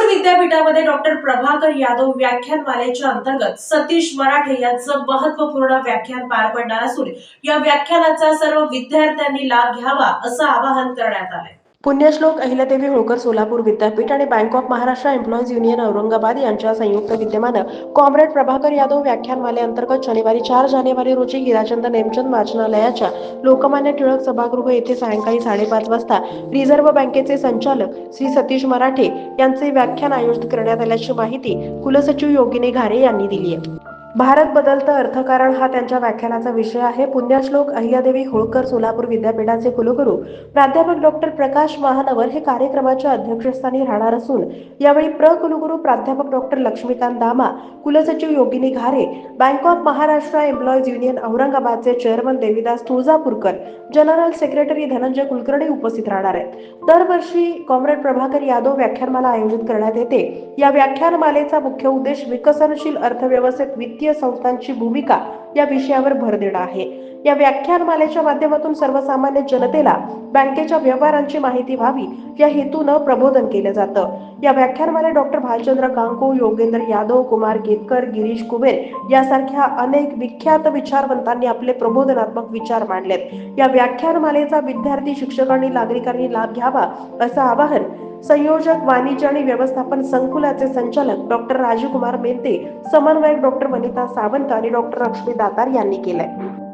विद्यापीठामध्ये डॉक्टर प्रभाकर यादव व्याख्यानमालेच्या अंतर्गत सतीश मराठे यांचं महत्वपूर्ण व्याख्यान पार पडणार असून या व्याख्यानाचा सर्व विद्यार्थ्यांनी लाभ घ्यावा असं आवाहन करण्यात आलंय। पुण्यश्लोक अहिल्यादेवी होळकर सोलापूर विद्यापीठ आणि bank of Maharashtra employees union Aurangabad यांच्या संयुक्त विद्यमानं कॉम्रेड प्रभाकर यादव व्याख्यानमाले अंतर्गत शनिवारी 4 जानेवारी रोजी हिराचंद नेमचंद वाचनालयाच्या लोकमान्य टिळक सभागृह येथे सायंकाळी 5:30 वाजता रिझर्व्ह बँकेचे संचालक श्री सतीश मराठे यांचे व्याख्यान आयोजित करण्यात आल्याची माहिती कुलसचिव योगिनी घारे यांनी दिली आहे। भारत बदलतं अर्थकारण हा त्यांच्या व्याख्यानाचा विषय आहे। पुण्यश्लोक अहिल्यादेवी होळकर सोलापूर विद्यापीठाचे कुलगुरू प्राध्यापक डॉक्टर प्रकाश महानवर हे कार्यक्रमाच्या अध्यक्षस्थानी राहणार असून यावेळी कुलगुरू प्राध्यापक डॉक्टर लक्ष्मीकांत दामा, कुलसचिव Yogini Ghare, bank of Maharashtra employees union औरंगाबादचे chairman Devidas Tuljapurkar, general secretary Dhananjay Kulkarni उपस्थित राहणार आहेत। दरवर्षी कॉम्रेड प्रभाकर यादव व्याख्यानमाला आयोजित करण्यात येते। या व्याख्यानमालेचा मुख्य उद्देश विकसनशील अर्थव्यवस्थेत वित्तीय संस्थांची भूमिका या विषयावर भर देणं आहे। या व्याख्यानमालेच्या माध्यमातून सर्वसामान्य जनतेला बँकेच्या व्यवहारांची माहिती व्हावी या हेतूनं प्रबोधन केलं जातं। या व्याख्यानमालेत डॉक्टर भालचंद्र कांको, योगेंद्र यादव, कुमार केतकर, गिरीश कुबेर यासारख्या अनेक विख्यात विचारवंतांनी आपले प्रबोधनात्मक विचार मांडलेत। या व्याख्यानमालेचा विद्यार्थी, शिक्षकांनी, नागरिकांनी लाभ घ्यावा असं आवाहन संयोजक वाणिज्य आणि व्यवस्थापन संकुलाचे संचालक डॉक्टर राजीव कुमार मेहते, समन्वयक डॉक्टर वनिता सावंत आणि डॉक्टर लक्ष्मी दातार यांनी केलंय।